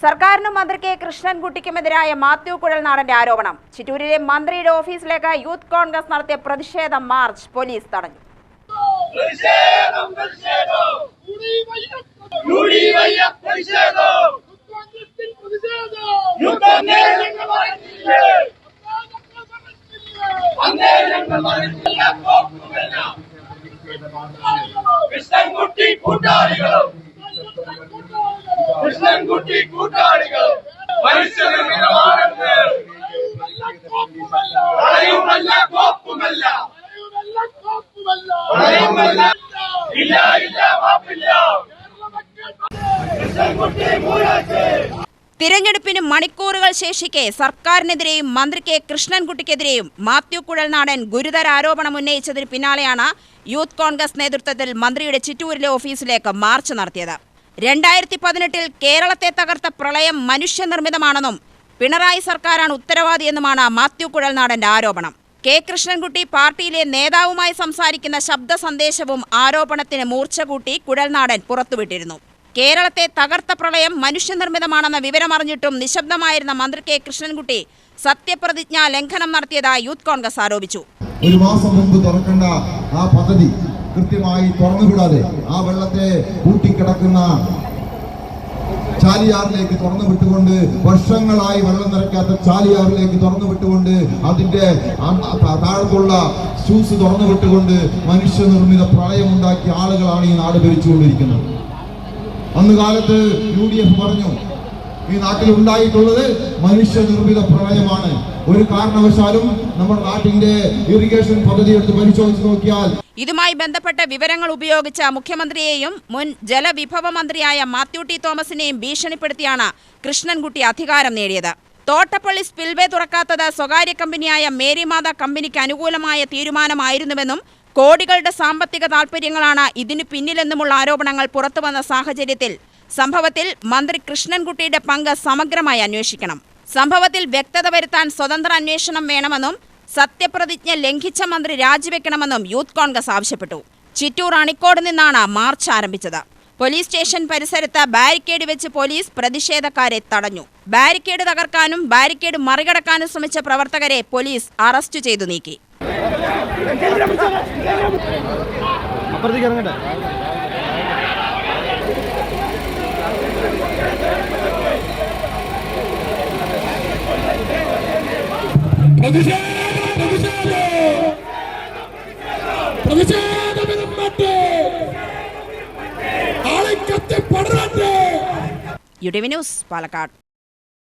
സർക്കാരിനും മന്ത്രി കെ കൃഷ്ണൻകുട്ടിക്കുമെതിരായ മാത്യു കുഴൽനാടന്റെ ആരോപണം. ചിറ്റൂരിലെ മന്ത്രിയുടെ ഓഫീസിലേക്ക് യൂത്ത് കോൺഗ്രസ് നടത്തിയ പ്രതിഷേധ മാർച്ച് പോലീസ് തടഞ്ഞു. കൃഷ്ണൻകുട്ടി കൂട്ടാളികൾ തിരഞ്ഞെടുപ്പിന് മണിക്കൂറുകൾ ശേഷിക്കെ സർക്കാരിനെതിരെയും മന്ത്രി കെ കൃഷ്ണൻകുട്ടിക്കെതിരെയും മാത്യു കുഴൽനാടൻ ഗുരുതര ആരോപണം ഉന്നയിച്ചതിന് പിന്നാലെയാണ് യൂത്ത് കോൺഗ്രസ് നേതൃത്വത്തിൽ മന്ത്രിയുടെ ചിറ്റൂരിലെ ഓഫീസിലേക്ക് മാർച്ച് നടത്തിയത്. 2018 കേരളത്തെ തകർത്ത പ്രളയം മനുഷ്യനിർമ്മിതമാണെന്നും പിണറായി സർക്കാരാണ് ഉത്തരവാദിയെന്നുമാണ് മാത്യു കുഴൽനാടന്റെ ആരോപണം. കെ കൃഷ്ണൻകുട്ടി പാർട്ടിയിലെ നേതാവുമായി സംസാരിക്കുന്ന ശബ്ദ സന്ദേശവും ആരോപണത്തിന് മൂർച്ച കൂട്ടി കുഴൽനാടൻ പുറത്തുവിട്ടിരുന്നു. കേരളത്തെ തകർത്ത പ്രളയം മനുഷ്യനിർമ്മിതമാണെന്ന വിവരമറിഞ്ഞിട്ടും നിശബ്ദമായിരുന്ന മന്ത്രി കെ കൃഷ്ണൻകുട്ടി സത്യപ്രതിജ്ഞാ ലംഘനം നടത്തിയതായി യൂത്ത് കോൺഗ്രസ് ആരോപിച്ചു. ഒരു മാസം മുമ്പ് തുറക്കേണ്ട ആ പദ്ധതി കൃത്യമായി തുറന്നുവിടാതെ ആ വെള്ളത്തെ കൂട്ടിക്കിടക്കുന്ന ചാലിയാറിലേക്ക് തുറന്നു വിട്ടുകൊണ്ട്, വർഷങ്ങളായി വെള്ളം നിറയ്ക്കാത്ത ചാലിയാറിലേക്ക് തുറന്നു വിട്ടുകൊണ്ട്, അതിന്റെ താഴത്തുള്ള ഷൂസ് തുറന്നു വിട്ടുകൊണ്ട് മനുഷ്യനിർമ്മിത പ്രളയമുണ്ടാക്കിയ ആളുകളാണ് ഈ നാട് ഭരിച്ചുകൊണ്ടിരിക്കുന്നത്. അന്ന് കാലത്ത് UDF പറഞ്ഞു, ഈ നാട്ടിൽ ഉണ്ടായിട്ടുള്ളത് മനുഷ്യനിർമ്മിത പ്രളയമാണ്. ഒരു കാരണവശാലും നമ്മുടെ നാട്ടിന്റെ ഇറിഗേഷൻ പദ്ധതി എടുത്ത് പരിശോധിച്ച് നോക്കിയാൽ ഇതുമായി ബന്ധപ്പെട്ട വിവരങ്ങൾ ഉപയോഗിച്ച മുഖ്യമന്ത്രിയെയും മുൻ ജലവിഭവ മന്ത്രിയായ മാത്യു ടി തോമസിനെയും ഭീഷണിപ്പെടുത്തിയാണ് കൃഷ്ണൻകുട്ടി അധികാരം നേടിയത്. തോട്ടപ്പള്ളി സ്പിൽവേ തുറക്കാത്തത് സ്വകാര്യ കമ്പനിയായ മേരിമാത കമ്പനിക്ക് അനുകൂലമായ തീരുമാനമായിരുന്നുവെന്നും കോടികളുടെ സാമ്പത്തിക താൽപര്യങ്ങളാണ് ഇതിനു പിന്നിലെന്നുമുള്ള ആരോപണങ്ങൾ പുറത്തുവന്ന സാഹചര്യത്തിൽ സംഭവത്തിൽ മന്ത്രി കൃഷ്ണൻകുട്ടിയുടെ പങ്ക് സമഗ്രമായി അന്വേഷിക്കണം. സംഭവത്തിൽ വ്യക്തത വരുത്താൻ സ്വതന്ത്ര അന്വേഷണം വേണമെന്നും സത്യപ്രതിജ്ഞ ലംഘിച്ച മന്ത്രി രാജിവെക്കണമെന്നും യൂത്ത് കോൺഗ്രസ് ആവശ്യപ്പെട്ടു. ചിറ്റൂർ അണിക്കോട് നിന്നാണ് മാർച്ച് ആരംഭിച്ചത്. പോലീസ് സ്റ്റേഷൻ പരിസരത്ത് ബാരിക്കേഡ് വെച്ച് പോലീസ് പ്രതിഷേധക്കാരെ തടഞ്ഞു. ബാരിക്കേഡ് തകർക്കാനും ബാരിക്കേഡ് മറികടക്കാനും ശ്രമിച്ച പ്രവർത്തകരെ പോലീസ് അറസ്റ്റ് ചെയ്തു നീക്കി. UTV news, Palakkad.